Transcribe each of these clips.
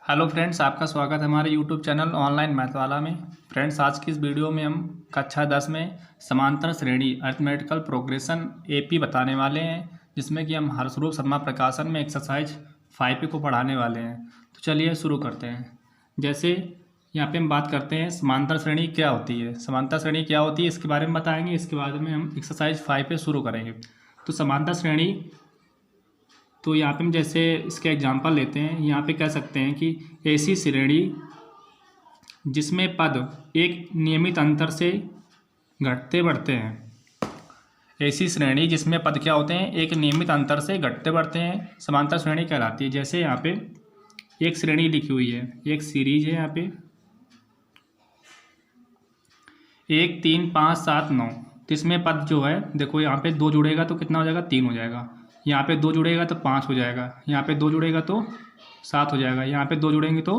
Hello friends, आपका स्वागत है हमारे यूट्यूब चैनल ऑनलाइन मैथ वाला में। फ्रेंड्स, आज की इस वीडियो में हम कक्षा 10 में समांतर श्रेणी अरिथमेटिकल प्रोग्रेशन एपी बताने वाले हैं, जिसमें कि हम हर्षरूप शर्मा प्रकाशन में एक्सरसाइज 5 को पढ़ाने वाले हैं। तो चलिए शुरू करते हैं। जैसे यहाँ पे हम बात करते हैं समांतर श्रेणी क्या होती है। समांतर श्रेणी क्या होती है इसके बारे में बताएंगे, इसके बाद में हम एक्सरसाइज 5 पे शुरू करेंगे। तो समांतर श्रेणी, तो यहाँ पे हम जैसे इसके एग्जांपल लेते हैं। यहाँ पे कह सकते हैं कि ऐसी श्रेणी जिसमें पद एक नियमित अंतर से घटते बढ़ते हैं। ऐसी श्रेणी जिसमें पद क्या होते हैं, एक नियमित अंतर से घटते बढ़ते हैं, समांतर श्रेणी कहलाती है। जैसे यहाँ पे एक श्रेणी लिखी हुई है, एक सीरीज है। यहाँ पे 1 3 5 7 9, तो इसमें पद जो है देखो, यहाँ पे 2 जुड़ेगा तो कितना हो जाएगा, 3 हो जाएगा। यहाँ पे 2 जुड़ेगा तो 5 हो जाएगा। यहाँ पे 2 जुड़ेगा तो 7 हो जाएगा। यहाँ पे 2 जुड़ेंगे तो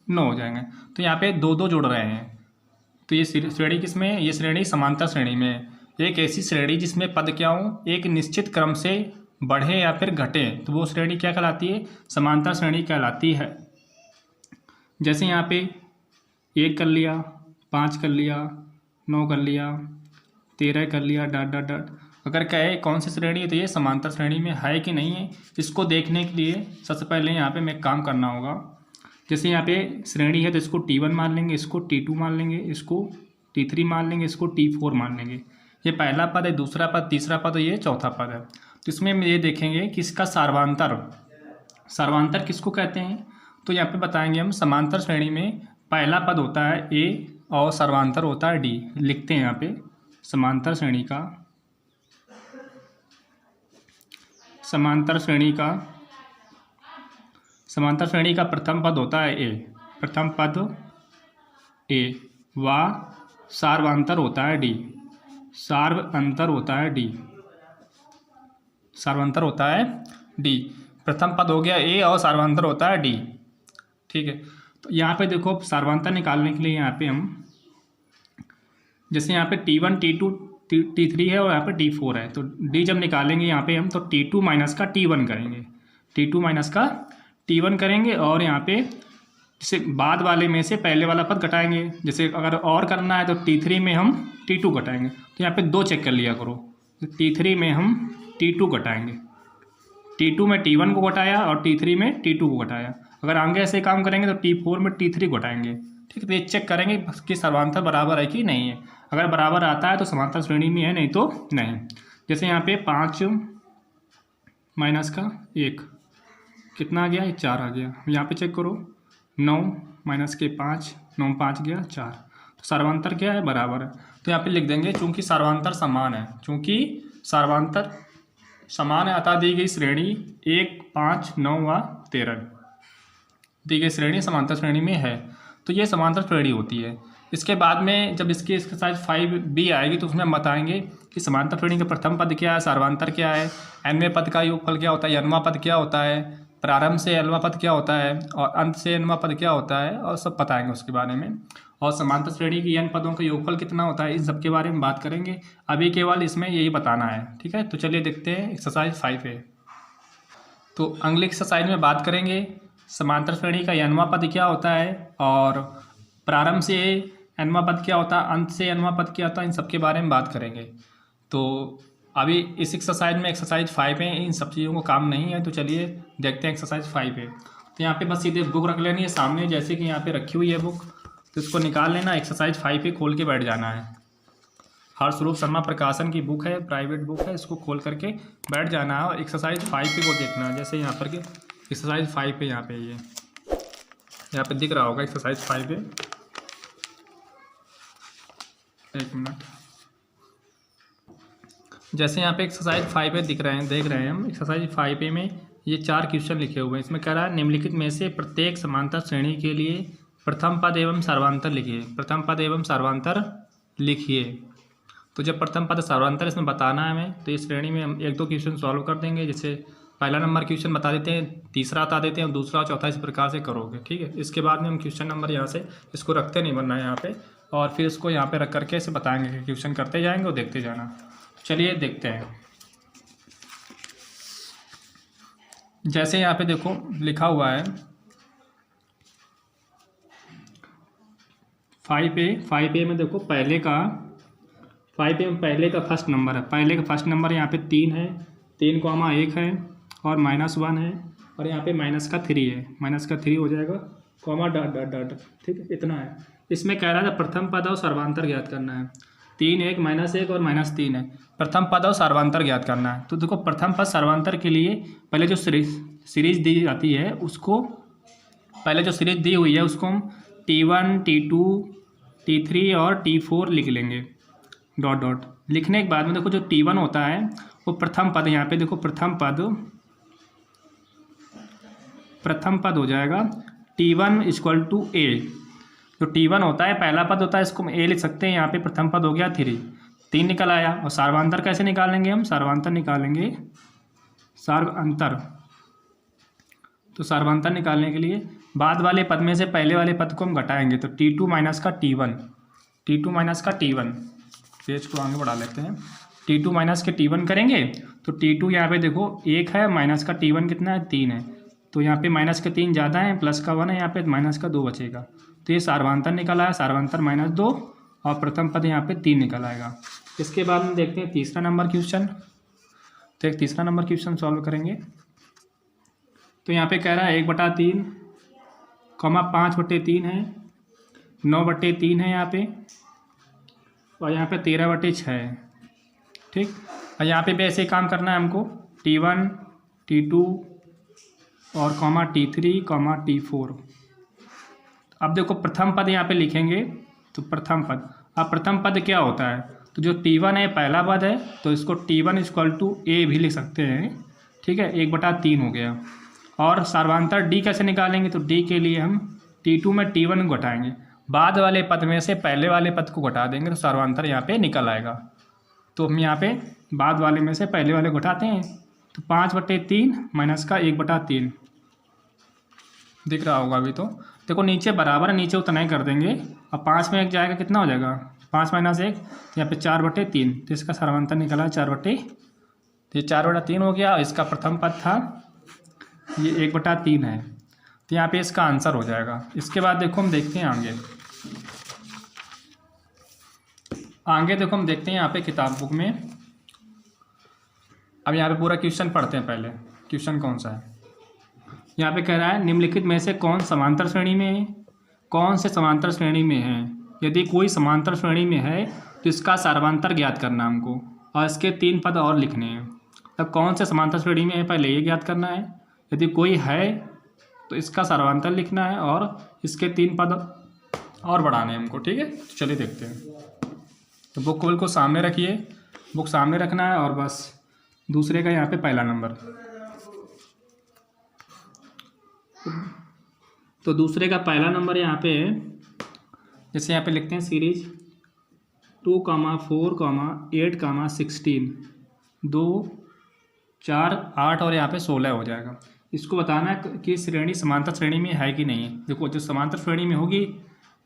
9 हो जाएंगे। तो यहाँ पे 2 2 जुड़ रहे हैं। तो ये श्रेणी किसमें है? ये श्रेणी समांतर श्रेणी में है। एक ऐसी श्रेणी जिसमें पद क्या हो, एक निश्चित क्रम से बढ़े या फिर घटे, तो वो श्रेणी क्या कहलाती है, समांतर श्रेणी कहलाती है। जैसे यहाँ पे 1 कर लिया, 5 कर लिया, 9 कर लिया, 13 कर लिया, डॉट डॉट डॉट। अगर कहे कौन सी श्रेणी है, तो ये समांतर श्रेणी में है कि नहीं है, इसको देखने के लिए सबसे पहले यहाँ पे हमें काम करना होगा। जैसे यहाँ पे श्रेणी है तो इसको T1 मान लेंगे, इसको T2 मान लेंगे, इसको T3 मान लेंगे, इसको T4 मान लेंगे। ये पहला पद है, दूसरा पद, तीसरा पद, ये चौथा पद है। तो इसमें हम ये देखेंगे कि इसका सर्वांतर, सर्वांतर किसको कहते हैं। तो यहाँ पे बताएंगे हम, समांतर श्रेणी में पहला पद होता है A और सर्वांतर होता है D। लिखते हैं यहाँ पे समांतर श्रेणी का, समांतर श्रेणी का प्रथम पद होता है A, प्रथम पद A व सार्वंतर होता है D, सार्वंतर होता है D, सार्वंतर होता है D। प्रथम पद हो गया A और सार्वंतर होता है D। ठीक है, तो यहाँ पे देखो सार्वंतर निकालने के लिए यहाँ पे हम, जैसे यहाँ पे T1 T2 T3 है और यहाँ पे T4 है, तो D जब निकालेंगे यहाँ पे हम, तो T2 माइनस का T1 करेंगे, T2 माइनस का T1 करेंगे। और यहाँ पे जैसे बाद वाले में से पहले वाला पद घटाएंगे। जैसे अगर और करना है तो T3 में हम T2 घटाएंगे। तो यहाँ पे 2 चेक कर लिया करो, T3 में हम T2 घटाएंगे, T2 में T1 को घटाया और T3 में T2 को घटाया। अगर आगे ऐसे काम करेंगे तो T4 में T3 घटाएंगे। ठीक है, तो ये चेक करेंगे कि सर्वांतर बराबर है कि नहीं है। अगर बराबर आता है तो समांतर श्रेणी में है, नहीं तो नहीं। जैसे यहाँ पे 5 माइनस का 1 कितना आ गया, ये 4 आ गया। यहाँ पे चेक करो, 9 माइनस के 5, 9 5 गया 4। तो सर्वांतर क्या है, बराबर है। तो यहाँ पे लिख देंगे चूंकि सर्वांतर समान है, चूंकि सर्वांतर समान है, अतः दी गई श्रेणी 1 5 9 व 13 दी गई श्रेणी समांतर श्रेणी में है। तो ये समांतर श्रेणी होती है। इसके बाद में जब इसकी एक्सरसाइज 5B आएगी तो उसमें हम बताएंगे कि समांतर श्रेणी का प्रथम पद क्या है, सर्वांतर क्या है, nवें पद का योगफल क्या होता है, nवां पद क्या होता है, प्रारंभ से nवां पद क्या होता है और अंत से nवां पद क्या होता है, और सब बताएंगे उसके बारे में। और समांतर श्रेणी की n पदों का योगफल कितना होता है, इन सब के बारे में बात करेंगे। अभी केवल इसमें यही बताना है। ठीक है, तो चलिए देखते हैं एक्सरसाइज 5A। तो अगली एक्सरसाइज में बात करेंगे समांतर श्रेणी का nवां पद क्या होता है, और प्रारंभ से nवां पद क्या होता है, अंत से nवां पद क्या होता है, इन सब के बारे में बात करेंगे। तो अभी इस एक्सरसाइज में एक्सरसाइज 5A इन सब चीज़ों को काम नहीं है। तो चलिए देखते हैं एक्सरसाइज 5A। तो यहाँ पे बस सीधे बुक रख लेनी है सामने, जैसे कि यहाँ पे रखी हुई है बुक, तो इसको निकाल लेना, एक्सरसाइज 5A खोल के बैठ जाना है। हर्षरूप शर्मा प्रकाशन की बुक है, प्राइवेट बुक है, इसको खोल करके बैठ जाना है और एक्सरसाइज 5A को देखना है। जैसे यहाँ पर के एक्सरसाइज 5A यहाँ पे ये यहाँ पे दिख रहा होगा एक्सरसाइज 5A। एक मिनट, जैसे यहाँ पे एक्सरसाइज 5A दिख रहे हैं, देख रहे हैं हम। एक्सरसाइज 5A में ये 4 क्वेश्चन लिखे हुए हैं। इसमें कह रहा है निम्नलिखित में से प्रत्येक समांतर श्रेणी के लिए प्रथम पद एवं सर्वांतर लिखिए, प्रथम पद एवं सर्वांतर लिखिए। तो जब प्रथम पद सर्वांतर इसमें बताना है हमें, तो इस श्रेणी में हम 1-2 क्वेश्चन सॉल्व कर देंगे। जैसे पहला नंबर क्वेश्चन बता देते हैं, तीसरा बता देते हैं, और दूसरा चौथा इस प्रकार से करोगे। ठीक है, इसके बाद में हम क्वेश्चन नंबर यहाँ से इसको रखते नहीं बनना है यहाँ पे, और फिर इसको यहाँ पे रख करके इसे बताएंगे कि क्वेश्चन करते जाएंगे और देखते जाना। चलिए देखते हैं। जैसे यहाँ पे देखो लिखा हुआ है 5A में देखो पहले का 5A में पहले का फर्स्ट नंबर है, पहले का फर्स्ट नंबर यहाँ पे 3 है, 3,1 है और -1 है और यहाँ पे -3 है, -3 हो जाएगा, कॉमा डॉट डॉट डॉट, ठीक है, इतना है। इसमें कह रहा था प्रथम पद और सर्वांतर ज्ञात करना है। 3 1 -1 और -3 है, प्रथम पद और सर्वांतर ज्ञात करना है। तो देखो प्रथम पद सर्वांतर के लिए पहले जो सीरीज दी जाती है उसको, पहले जो सीरीज दी हुई है उसको हम T1 T2 T3 और T4 लिख लेंगे, डॉट डॉट। लिखने के बाद में देखो जो T1 होता है वो प्रथम पद, यहाँ पे देखो प्रथम पद हो जाएगा T1 = A। जो T1 होता है पहला पद होता है, इसको हम A लिख सकते हैं। यहाँ पे प्रथम पद हो गया 3 निकल आया। और सर्वांतर कैसे निकालेंगे हम? सर्वांतर निकालेंगे, तो सर्वांतर निकालने के लिए बाद वाले पद में से पहले वाले पद को हम घटाएंगे, तो T2 - का T1, पेज को आगे बढ़ा लेते हैं। T2 - के T1 करेंगे तो T2 यहाँ पे देखो 1 है, माइनस का T1 कितना है 3 है, तो यहाँ पे -3 ज़्यादा है, प्लस का 1 है, यहाँ पे -2 बचेगा। तो ये सर्वांतर निकल आया, सर्वांतर -2 और प्रथम पद यहाँ पे 3 निकल आएगा। इसके बाद में देखते हैं तीसरा नंबर क्वेश्चन। तो एक तीसरा नंबर क्वेश्चन सॉल्व करेंगे। तो यहाँ पे कह रहा है 1/3, 5/3 है, 9/3 है यहाँ पे, और यहाँ पे 13/6 है, ठीक। और यहाँ पे भी ऐसे ही काम करना है हमको, T1 T2 और T3 T4। अब देखो प्रथम पद यहाँ पे लिखेंगे, तो प्रथम पद, अब प्रथम पद क्या होता है? तो जो T1 है पहला पद है, तो इसको T1 = A भी लिख सकते हैं, ठीक है, 1/3 हो गया। और सर्वांतर D कैसे निकालेंगे? तो D के लिए हम T2 में T1 को घटाएंगे, बाद वाले पद में से पहले वाले पद को घटा देंगे, तो सर्वांतर यहाँ पे निकल आएगा। तो हम यहाँ पे बाद वाले में से पहले वाले घटाते हैं, तो 5/3 माइनस का 1/3 दिख रहा होगा अभी। तो देखो नीचे बराबर है, नीचे उतना ही कर देंगे। अब 5 में 1 जाएगा, कितना हो जाएगा? 5 - 1, यहाँ पे 4/3, तो इसका सर्वांतर निकला 4/3, तो ये 4/3 हो गया। इसका प्रथम पद था, ये 1/3 है, तो यहाँ पे इसका आंसर हो जाएगा। इसके बाद देखो हम देखते हैं आगे देखो हम देखते हैं यहाँ पे किताब बुक में। अब यहाँ पे पूरा क्वेश्चन पढ़ते हैं। पहले क्वेश्चन कौन सा है? यहाँ पे कह रहा है निम्नलिखित में से कौन समांतर श्रेणी में है? कौन से समांतर श्रेणी में है? यदि कोई समांतर श्रेणी में है तो इसका सर्वांतर ज्ञात करना हमको, और इसके 3 पद और लिखने हैं। अब कौन से समांतर श्रेणी में है पहले ये ज्ञात करना है, यदि कोई है तो इसका सर्वांतर लिखना है और इसके 3 पद और बढ़ाने हैं हमको, ठीक है। तो चलिए देखते हैं। तो बुक को बिल्कुल सामने रखिए, बुक सामने रखना है, और बस दूसरे का यहाँ पे पहला नंबर, तो दूसरे का पहला नंबर यहाँ पे है, जैसे यहाँ पे लिखते हैं सीरीज 2, 4, 8, 16, 2, 4, 8 और यहाँ पे 16 हो जाएगा। इसको बताना है कि श्रेणी समांतर श्रेणी में है कि नहीं है। देखो जो समांतर श्रेणी में होगी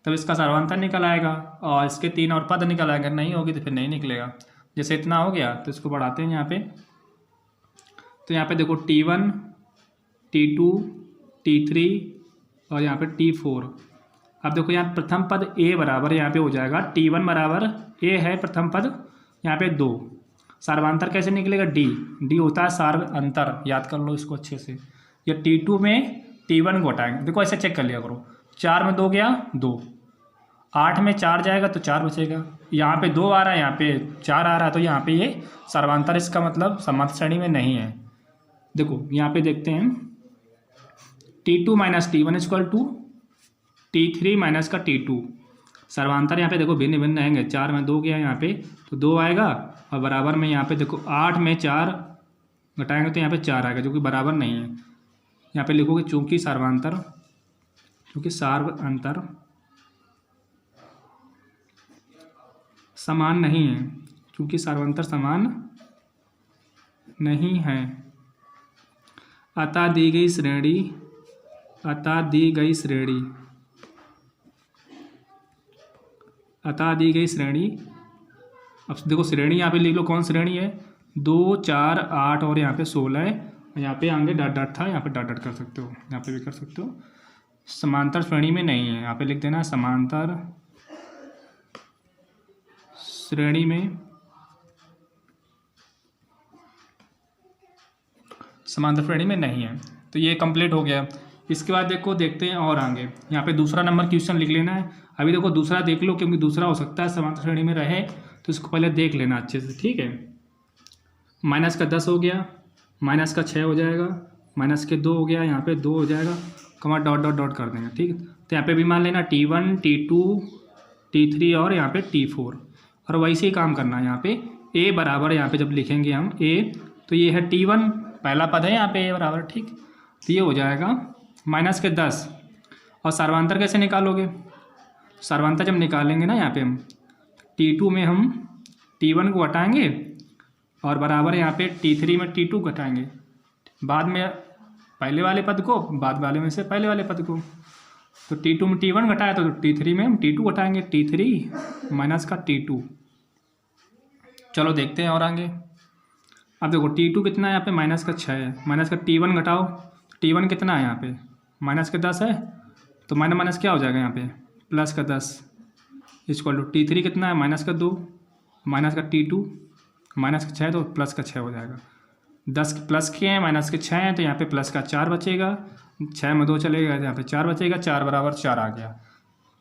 तब इसका सर्वांतर निकल आएगा और इसके 3 और पद निकल आएगा, नहीं होगी तो फिर नहीं निकलेगा। जैसे इतना हो गया तो इसको बढ़ाते हैं यहाँ पे। तो यहाँ पे देखो T1 T2 T3 और यहाँ पे T4। अब देखो यहाँ प्रथम पद A बराबर यहाँ पे हो जाएगा, T1 बराबर A है प्रथम पद, यहाँ पे 2। सर्वांतर कैसे निकलेगा? D होता है सर्वांतर, याद कर लो इसको अच्छे से। ये T2 में T1 को हटाएंगे, देखो ऐसे चेक कर लिया करो, 4 में 2 गया 2, 8 में 4 जाएगा तो 4 बचेगा, यहाँ पे 2 आ रहा है, यहाँ पे 4 आ रहा है, तो यहाँ पे ये सर्वांतर, इसका मतलब समांतर श्रेणी में नहीं है। देखो यहाँ पे देखते हैं T2 - T1 = T3 - का T2। सर्वांतर यहाँ पे देखो भिन्न भिन्न आएंगे, 4 में 2 गया यहाँ पे तो 2 आएगा, और बराबर में यहाँ पे देखो 8 में 4 घटाएंगे तो यहाँ पे 4 आएगा, जो कि बराबर नहीं है। यहाँ पे लिखोगे चूँकि सर्वांतर समान नहीं है, क्योंकि सर्वांतर समान नहीं है, अतः दी गई श्रेणी, अब देखो श्रेणी यहाँ पे लिख लो, कौन श्रेणी है? 2, 4, 8 और यहाँ पे 16 है, यहाँ पे आगे डॉट डॉट था, यहाँ पे डॉट डॉट कर सकते हो, यहाँ पे भी कर सकते हो। समांतर श्रेणी में नहीं है, यहाँ पे लिख देना समांतर श्रेणी में समांतर श्रेणी में नहीं है। तो ये कंप्लीट हो गया। इसके बाद देखो देखते हैं और आगे, यहाँ पे दूसरा नंबर क्वेश्चन लिख लेना है। अभी देखो दूसरा देख लो, क्योंकि दूसरा हो सकता है समांतर श्रेणी में रहे, तो इसको पहले देख लेना अच्छे से, ठीक है। माइनस का 10 हो गया, माइनस का 6 हो जाएगा, माइनस के 2 हो गया, यहाँ पे 2 हो जाएगा, कमा डॉट डॉट डॉट कर देंगे, ठीक है। तो यहाँ पे भी मान लेना T1 T2 T3 और यहाँ पे T4, और वैसे ही काम करना है। यहाँ पे A बराबर, यहाँ पे जब लिखेंगे हम A, तो ये है T1 पहला पद है यहाँ पे A बराबर, ठीक। तो ये हो जाएगा माइनस के 10, और सर्वांतर कैसे निकालोगे? सर्वांतर जब निकालेंगे ना, यहाँ पे हम T2 में हम T1 को हटाएंगे और बराबर यहाँ पे T3 में T2 घटाएंगे, बाद में पहले वाले पद को, बाद वाले में से पहले वाले पद को। तो T2 में T1 घटाया तो T3 में हम T2 घटाएंगे, T3 माइनस का T2। चलो देखते हैं और आगे। अब देखो T2 कितना है यहाँ पे, माइनस का 6 है, माइनस का T1 घटाओ, T1 कितना है यहाँ पे, माइनस का 10 है, तो माइनस माइनस क्या हो जाएगा यहाँ पे, प्लस का 10, इक्वल टू T3 कितना है, माइनस का 2, माइनस का T2 माइनस का 6, तो प्लस का 6 हो जाएगा। 10 प्लस के हैं, माइनस के 6 हैं, तो यहाँ पे प्लस का 4 बचेगा, 6 में 2 चलेगा, यहाँ पे 4 बचेगा, 4 बराबर 4 आ गया।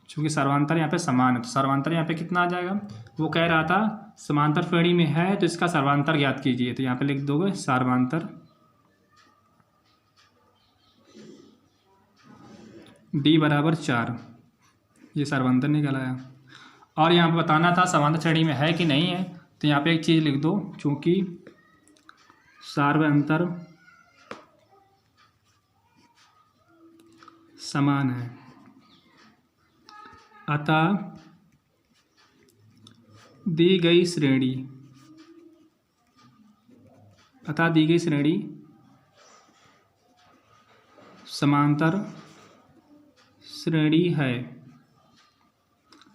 चूँकि सर्वांतर यहाँ पे समान है, तो सर्वांतर यहाँ पे कितना आ जाएगा, वो कह रहा था समांतर श्रेणी में है तो इसका सर्वांतर ज्ञात कीजिए। तो यहाँ पे लिख दोगे सर्वांतर D बराबर 4, ये सर्वांतर निकल आया। और यहाँ पे बताना था समांतर श्रेणी में है कि नहीं है, तो यहाँ पे एक चीज़ लिख दो, चूँकि सर्वांतर समान है, अतः दी गई श्रेणी समांतर श्रेणी है।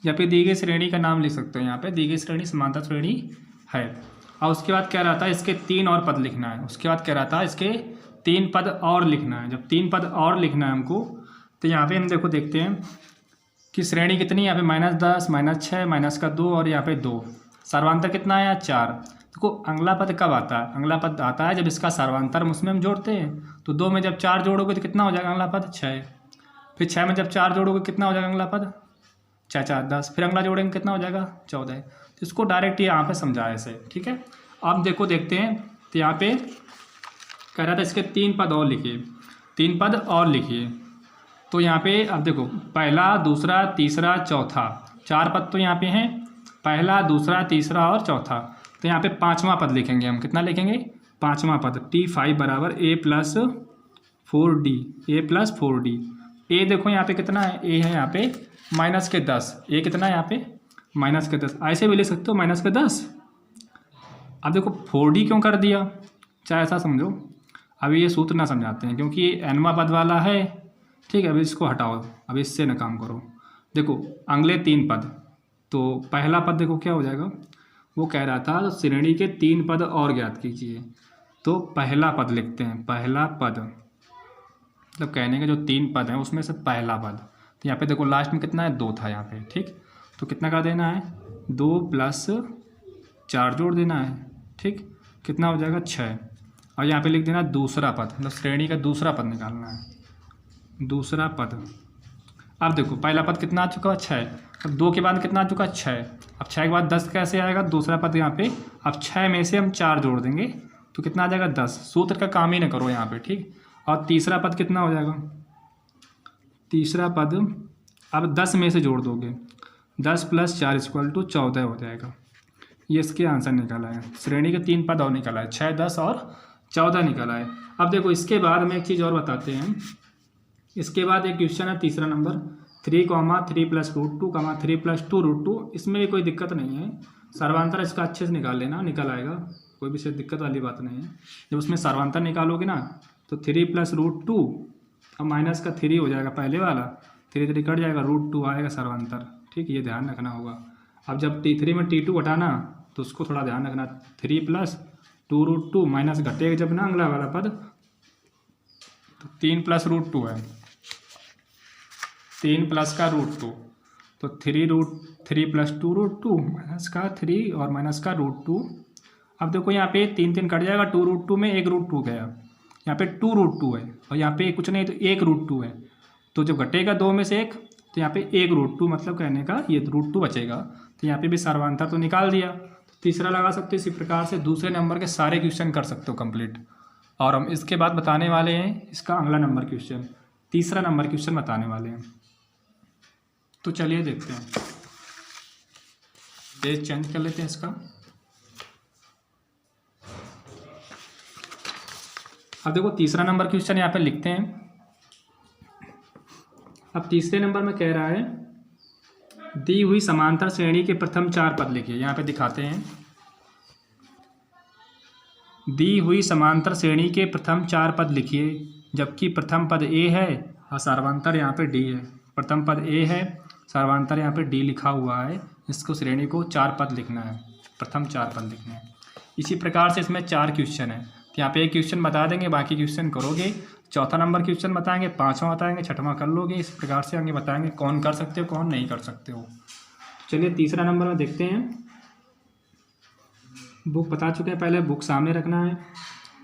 या फिर दी गई श्रेणी का नाम लिख सकते हो, यहाँ पे दी गई श्रेणी समांतर श्रेणी है। और उसके बाद कह रहा था इसके 3 और पद लिखना है, उसके बाद कह रहा था इसके 3 पद और लिखना है। जब 3 पद और लिखना है हमको, तो यहाँ पे हम देखो देखते हैं कि श्रेणी कितनी है, यहाँ पे -10 -6 माइनस का 2 और यहाँ पे 2, सर्वांतर कितना है 4। देखो अगला पद कब आता है, अगला पद आता है जब इसका सर्वांतर उसमें हम जोड़ते हैं। तो 2 में जब 4 जोड़ोगे तो कितना हो जाएगा अगला पद 6, फिर 6 में जब 4 जोड़ोगे कितना हो जाएगा अगला पद 4 4 10, फिर अगला जोड़ेंगे कितना हो जाएगा 14। तो इसको डायरेक्ट यहाँ पे समझाया ऐसे, ठीक है। अब देखो देखते हैं, तो यहाँ पे कह रहा था इसके 3 पद और लिखिए, 3 पद और लिखिए। तो यहाँ पे अब देखो पहला दूसरा तीसरा चौथा, 4 पद तो यहाँ पे हैं, पहला दूसरा तीसरा और चौथा। तो यहाँ पे 5वां पद लिखेंगे हम, कितना लिखेंगे 5वां पद, T5 बराबर A प्लस 4D। ए देखो यहाँ पे कितना है, ए है यहाँ पे माइनस के 10, ए कितना है यहाँ पे माइनस के 10, ऐसे भी ले सकते हो माइनस के 10। अब देखो 4D क्यों कर दिया, चाहे ऐसा समझो। अभी ये सूत्र ना समझाते हैं क्योंकि ये nवां पद वाला है, ठीक है। अभी इसको हटाओ, अभी इससे ना काम करो। देखो अगले 3 पद, तो पहला पद देखो क्या हो जाएगा, वो कह रहा था श्रेणी के 3 पद और ज्ञात कीजिए। तो पहला पद लिखते हैं, पहला पद मतलब कहने के जो 3 पद हैं उसमें से पहला पद। तो यहाँ पे देखो लास्ट में कितना है 2 था यहाँ पे, ठीक। तो कितना कर देना है 2 प्लस 4 जोड़ देना है, ठीक। कितना हो जाएगा 6। और यहाँ पे लिख देना दूसरा पद, मतलब श्रेणी का दूसरा पद निकालना है, दूसरा पद। अब देखो पहला पद कितना आ चुका है 6, अब 2 के बाद कितना आ चुका है 6, अब 6 के बाद 10 कैसे आएगा दूसरा पद यहाँ पे। अब 6 में से हम 4 जोड़ देंगे तो कितना आ जाएगा 10। सूत्र का काम ही ना करो यहाँ पे, ठीक। और तीसरा पद कितना हो जाएगा, तीसरा पद अब 10 में से जोड़ दोगे, 10 प्लस 4 इक्वल टू 14 हो जाएगा। ये इसके आंसर निकाला है, श्रेणी के 3 पद और निकाला है, 6 10 और 14 निकाला है। अब देखो इसके बाद में एक चीज़ और बताते हैं। इसके बाद एक क्वेश्चन है तीसरा नंबर 3, 3 + √2, 3 + 2 √2। इसमें भी कोई दिक्कत नहीं है, सर्वांतर इसका अच्छे से निकाल लेना, निकल आएगा, कोई भी से दिक्कत वाली बात नहीं है। जब उसमें सर्वांतर निकालोगे ना तो 3 + √2, अब माइनस का 3 हो जाएगा पहले वाला, 3 कट जाएगा, √2 आएगा सर्वांतर, ठीक। ये ध्यान रखना होगा। अब जब T3 में T2 घटाना तो उसको थोड़ा ध्यान रखना, 3 + 2 √2 माइनस घटेगा जब ना अगला वाला पद, तो 3 + √2 है, 3 प्लस का √2, तो 3√3 + 2√2 माइनस का 3 और माइनस का √2। अब देखो यहाँ पे 3 कट जाएगा, 2√2 में 1√2 गया, यहाँ पे 2√2 है और यहाँ पे कुछ नहीं तो 1√2 है। तो जब घटेगा 2 में से 1 तो यहाँ पे 1√2, मतलब कहने का ये √2 बचेगा। तो यहाँ पे भी सर्वांतर तो निकाल दिया। तो तीसरा लगा सकते हो। इसी प्रकार से दूसरे नंबर के सारे क्वेश्चन कर सकते हो कंप्लीट। और हम इसके बाद बताने वाले हैं इसका अगला नंबर क्वेश्चन, तीसरा नंबर क्वेश्चन बताने वाले हैं। तो चलिए देखते हैं, पेज चेंज कर लेते हैं इसका। अब देखो तीसरा नंबर क्वेश्चन यहाँ पे लिखते हैं। अब तीसरे नंबर में कह रहा है दी हुई समांतर श्रेणी के प्रथम 4 पद लिखिए। यहाँ पे दिखाते हैं, दी हुई समांतर श्रेणी के प्रथम 4 पद लिखिए, जबकि प्रथम पद ए है और सर्वांतर यहाँ पे डी है। प्रथम पद ए है, सर्वांतर यहाँ पे डी लिखा हुआ है। इसको श्रेणी को 4 पद लिखना है, प्रथम 4 पद लिखने हैं। इसी प्रकार से इसमें 4 क्वेश्चन है। तो यहाँ पे एक क्वेश्चन बता देंगे, बाकी क्वेश्चन करोगे। चौथा नंबर क्वेश्चन बताएंगे, पाँचवां बताएंगे, छठवां कर लोगे। इस प्रकार से आगे बताएंगे कौन कर सकते हो कौन नहीं कर सकते हो। चलिए तीसरा नंबर में देखते हैं। बुक बता चुके हैं, पहले बुक सामने रखना है।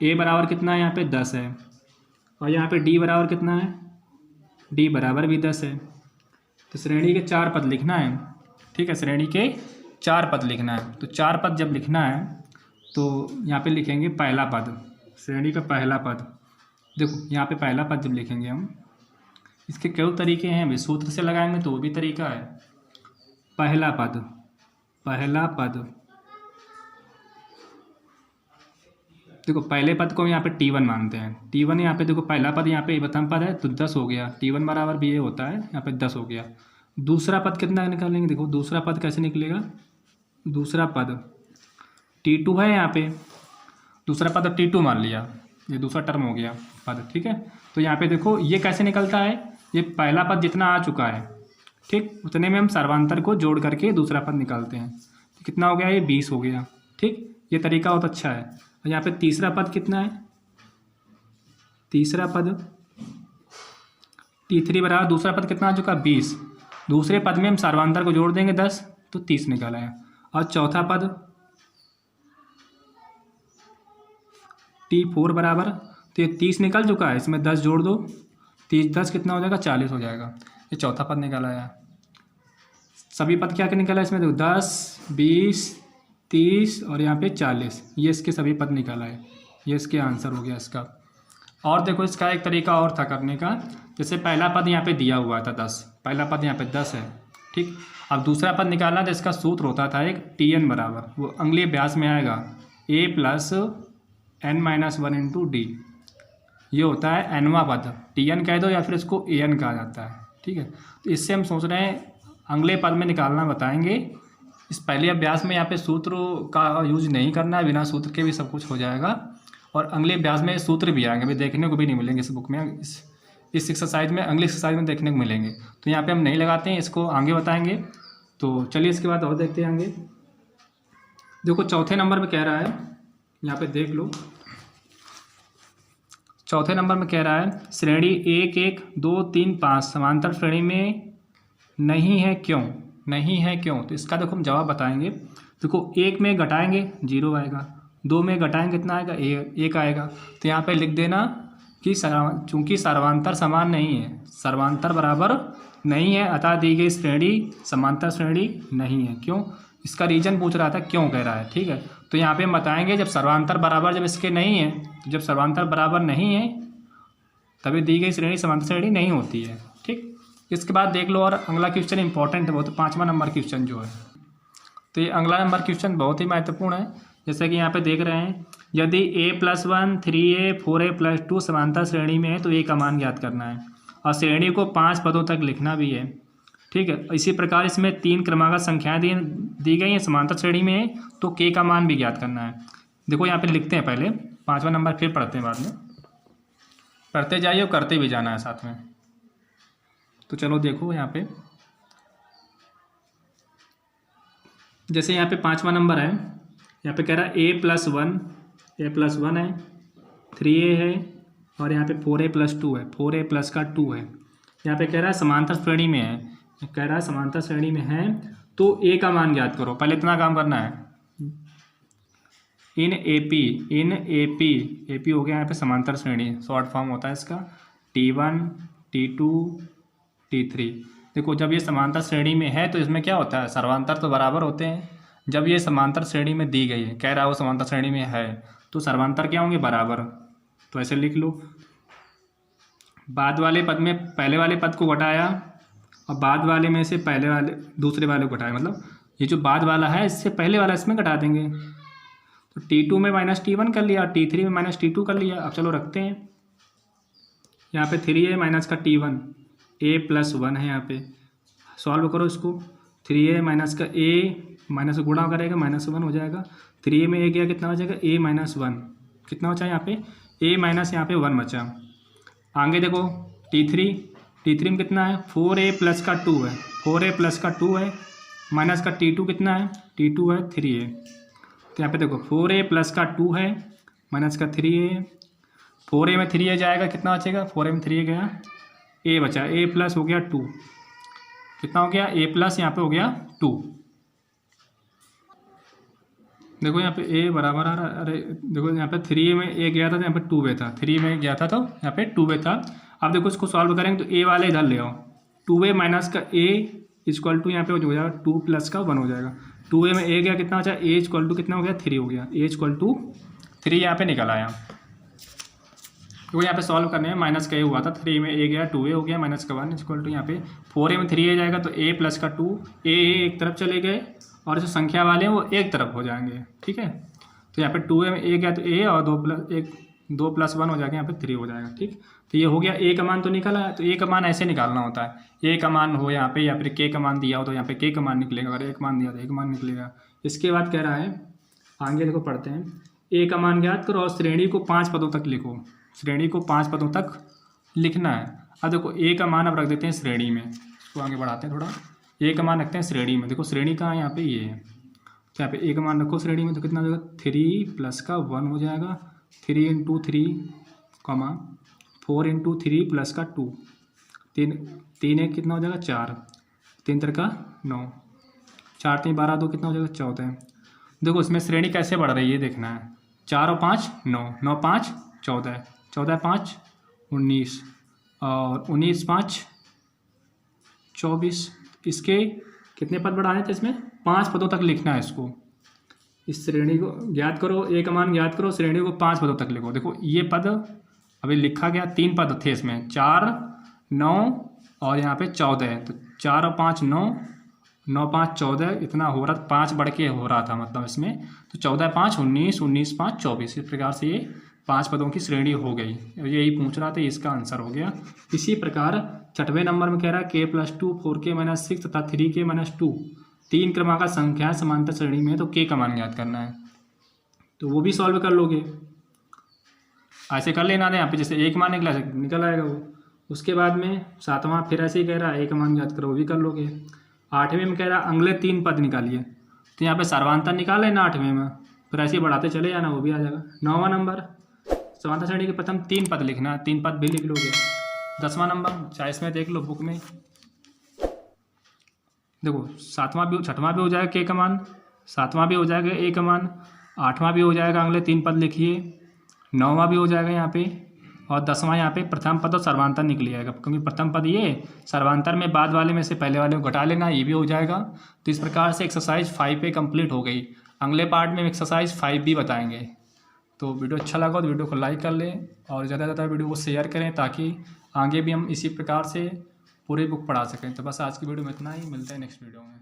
ए बराबर कितना है, यहाँ पे 10 है। और यहाँ पे डी बराबर कितना है, डी बराबर भी 10 है। तो श्रेणी के 4 पद लिखना है। ठीक है, श्रेणी के 4 पद लिखना है। तो 4 पद जब लिखना है तो यहाँ पे लिखेंगे पहला पद, श्रेणी का पहला पद। देखो यहाँ पे पहला पद जब लिखेंगे हम, इसके कई तरीके हैं। अभी सूत्र से लगाएंगे तो वो भी तरीका है। पहला पद, पहला पद, देखो पहले पद को यहाँ पे T1 मानते हैं। T1 यहाँ पे देखो पहला पद यहाँ पे प्रथम पद है तो 10 हो गया। T1 बराबर भी ये होता है, यहाँ पे 10 हो गया। दूसरा पद कितना निकालेंगे, देखो दूसरा पद कैसे निकलेगा। दूसरा पद T2 है, यहाँ पे दूसरा पद T2 मान लिया, ये दूसरा टर्म हो गया पद। ठीक है, तो यहाँ पे देखो ये कैसे निकलता है, ये पहला पद जितना आ चुका है ठीक, उतने में हम सर्वांतर को जोड़ करके दूसरा पद निकालते हैं। तो कितना हो गया, ये 20 हो गया। ठीक, ये तरीका बहुत अच्छा है। और यहाँ पे तीसरा पद कितना है, तीसरा पद T3 बराबर दूसरा पद कितना आ चुका, 20। दूसरे पद में हम सर्वांतर को जोड़ देंगे 10, तो 30 निकाला है। और चौथा पद T4 बराबर, तो ये 30 निकल चुका है, इसमें 10 जोड़ दो, 30 10 कितना हो जाएगा, 40 हो जाएगा। ये चौथा पद निकाला है। सभी पद क्या क्या निकाला है इसमें, देखो 10 20 30 और यहाँ पे 40, ये इसके सभी पद निकाला है। ये इसके आंसर हो गया इसका। और देखो इसका एक तरीका और था करने का, जैसे पहला पद यहाँ पे दिया हुआ था 10, पहला पद यहाँ पे 10 है। ठीक, अब दूसरा पद निकालना तो इसका सूत्र होता था एक Tn बराबर, वो अगले अभ्यास में आएगा a + n-1 × d। ये होता है nवां पद, Tn कह दो या फिर इसको an कहा जाता है। ठीक है, तो इससे हम सोच रहे हैं अगले पद में निकालना बताएंगे। इस पहले अभ्यास में यहाँ पे सूत्र का यूज नहीं करना है, बिना सूत्र के भी सब कुछ हो जाएगा। और अगले अभ्यास में सूत्र भी आएंगे, अभी देखने को भी नहीं मिलेंगे इस बुक में, इस एक्सरसाइज में, अगली एक्सरसाइज में देखने को मिलेंगे। तो यहाँ पे हम नहीं लगाते हैं, इसको आगे बताएंगे। तो चलिए इसके बाद और देखते हैं आगे। देखो चौथे नंबर में कह रहा है, यहाँ पे देख लो, चौथे नंबर में कह रहा है श्रेणी 1 1 2 3 5 समांतर श्रेणी में नहीं है, क्यों नहीं है, क्यों। तो इसका देखो हम जवाब बताएंगे। देखो 1 में घटाएंगे 0 आएगा, 2 में घटाएंगे कितना आएगा, 1 आएगा। तो यहाँ पे लिख देना कि चूंकि सर्वांतर समान नहीं है, सर्वांतर बराबर नहीं है, अतः दी गई श्रेणी समांतर श्रेणी नहीं है। क्यों, इसका रीजन पूछ रहा था, क्यों कह रहा है। ठीक है, तो यहाँ पे हम बताएंगे जब सर्वांतर बराबर जब इसके नहीं है, तो जब सर्वांतर बराबर नहीं है तभी दी गई श्रेणी समांतर श्रेणी नहीं होती है। ठीक, इसके बाद देख लो और अगला क्वेश्चन इंपॉर्टेंट है बहुत, 5वां नंबर क्वेश्चन जो है। तो ये अगला नंबर क्वेश्चन बहुत ही महत्वपूर्ण है। जैसे कि यहाँ पे देख रहे हैं, यदि a+1 3a 4a + 2 समांतर श्रेणी में है तो a का मान ज्ञात करना है और श्रेणी को 5 पदों तक लिखना भी है। ठीक है, इसी प्रकार इसमें 3 क्रमागत संख्याएं दी गई हैं, समांतर श्रेणी में है तो k का मान भी ज्ञात करना है। देखो यहाँ पे लिखते हैं पहले, 5वां नंबर फिर पढ़ते हैं बाद में, पढ़ते जाइए और करते भी जाना है साथ में। तो चलो देखो यहाँ पे, जैसे यहाँ पे 5वां नंबर है, यहाँ पे कह रहा है a+1 है, 3a है और यहाँ पे 4a + 2 है, 4a + 2 है। यहाँ पे कह रहा है समांतर श्रेणी में है, कह रहा है समांतर श्रेणी में है तो ए का मान ज्ञात करो। पहले इतना काम करना है, इन ए पी हो गया यहाँ पे समांतर श्रेणी, शॉर्ट फॉर्म होता है इसका T1 T2 T3। देखो जब ये समांतर श्रेणी में है तो इसमें क्या होता है, सर्वांतर तो बराबर होते हैं। जब ये समांतर श्रेणी में दी गई है, कह रहा है वो समांतर श्रेणी में है, तो सर्वांतर क्या होंगे, बराबर। तो ऐसे लिख लो, बाद वाले पद में पहले वाले पद को घटाया और बाद वाले में से पहले वाले दूसरे वाले को घटाया, मतलब ये जो बाद वाला है इससे पहले वाला इसमें घटा देंगे। तो T2 में -T1 कर लिया, T3 में -T2 कर लिया। अब चलो रखते हैं, यहाँ पे 3 है माइनस का T1, a+1 है यहाँ पे, सॉल्व करो इसको। 3a माइनस का a माइनस गुणा करेगा -1 हो जाएगा। 3a में a गया कितना हो जाएगा, a-1 कितना बचा यहाँ पे, a माइनस यहाँ पे 1 बचा। आगे देखो T3 में कितना है, 4a प्लस का 2 है, 4a प्लस का 2 है माइनस का T2 कितना है, T2 है 3a। तो यहाँ पे देखो 4a प्लस का 2 है माइनस का 3a, 4a में 3a जाएगा कितना बचेगा, 4a में 3a गया, a बचा, a प्लस हो गया 2, कितना हो गया, a प्लस यहाँ पे हो गया 2। देखो यहाँ पे a बराबर आ रहा है, अरे देखो यहाँ पे 3a में a गया था तो यहाँ पे 2a था, 3 में गया था तो यहाँ पे 2a था। अब देखो इसको सॉल्व करेंगे तो a वाले इधर ले आओ, 2a माइनस का a इक्वल टू यहाँ पे हो जाएगा 2 प्लस का 1 हो जाएगा। 2a में a गया कितना बचा, a इक्वल टू कितना हो गया, 3 हो गया, a इक्वल टू 3 यहाँ पे निकल आया। तो यहाँ पे सॉल्व करने में माइनस का a हुआ था, 3 में a गया 2a हो गया माइनस का 1 इक्वल टू यहाँ पे 4a में 3a जाएगा तो a प्लस का 2, a एक तरफ चले गए और जो संख्या वाले हैं वो एक तरफ हो जाएंगे, ठीक है। तो यहाँ पे 2a में a गया तो a और 2 प्लस 1 हो जाएगा, यहाँ पे 3 हो जाएगा, ठीक। तो ये हो गया, a का मान तो निकला है। तो a का मान ऐसे निकालना होता है, a का मान हो यहाँ पे या फिर k का मान दिया हो तो यहाँ पे k का मान निकलेगा, अगर एक मान दिया तो एक मान निकलेगा। इसके बाद कह रहा है आगे देखो पढ़ते हैं, a का मान ज्ञात करो और श्रेणी को 5 पदों तक लिखो। श्रेणी को 5 पदों तक लिखना है। अब देखो a का मान अब रख देते हैं श्रेणी में, इसको आगे बढ़ाते हैं थोड़ा, a का मान रखते हैं श्रेणी में। देखो श्रेणी कहाँ है, यहाँ पे ये है, तो यहाँ पे a का मान रखो श्रेणी में तो कितना हो जाएगा, 3 प्लस का 1 हो जाएगा, 3 इंटू 3 कॉमा 4 इंटू 3 प्लस का 2, 3 एक कितना हो जाएगा 4, 3 3 का 9, 4 3 12 2 कितना हो जाएगा 14। देखो इसमें श्रेणी कैसे बढ़ रही है देखना है, 4 और 5 9, 9 5 14, 14 5 19 और 19 5 24। इसके कितने पद बढ़ाने थे, इसमें 5 पदों तक लिखना है इसको। इस श्रेणी को ज्ञात करो, a का मान ज्ञात करो, श्रेणी को 5 पदों तक लिखो। देखो ये पद अभी लिखा गया, 3 पद थे इसमें, 4 9 और यहाँ पे 14 है, तो 4 और 5 9, 9 5 14 इतना हो रहा, 5 बढ़ के हो रहा था मतलब इसमें, तो 14 5 19, 19 5 24, इस प्रकार से ये 5 पदों की श्रेणी हो गई। यही पूछ रहा था, इसका आंसर हो गया। इसी प्रकार 6वें नंबर में कह रहा है k+2 4k-6 तथा 3k-2 3 क्रमांक संख्या समांतर श्रेणी में, तो k का मान ज्ञात करना है। तो वो भी सॉल्व कर लोगे, ऐसे कर लेना था यहाँ पे, जैसे एक मान निकल आएगा वो। उसके बाद में 7वां फिर ऐसे ही कह रहा है a का मान ज्ञात करो, वो भी कर लोगे। 8वें में कह रहा है अगले 3 पद निकालिए, तो यहाँ पे सर्वांतर निकाल लेना 8वें में, फिर ऐसे ही बढ़ाते चले जाना, वो भी आ जाएगा। 9वां नंबर समांतर श्रेणी के प्रथम 3 पद लिखना है, 3 पद भी लिख लोगे। 10वां नंबर चाहे इसमें देख लो बुक में, देखो 6वां भी हो जाएगा k का मान, 7वां भी हो जाएगा a का मान, 8वां भी हो जाएगा, अगले 3 पद लिखिए, 9वां भी हो जाएगा यहाँ पे, और 10वां यहाँ पे प्रथम पद और सर्वांतर निकल जाएगा, क्योंकि प्रथम पद ये, सर्वांतर में बाद वाले में से पहले वाले को घटा लेना, ये भी हो जाएगा। तो इस प्रकार से एक्सरसाइज 5 पे कंप्लीट हो गई। अगले पार्ट में एक्सरसाइज 5 भी बताएंगे। तो वीडियो अच्छा लगा तो वीडियो को लाइक कर लें और ज़्यादा से ज़्यादा वीडियो को शेयर करें, ताकि आगे भी हम इसी प्रकार से पूरी बुक पढ़ा सकें। तो बस आज की वीडियो में इतना ही, मिलते हैं नेक्स्ट वीडियो में।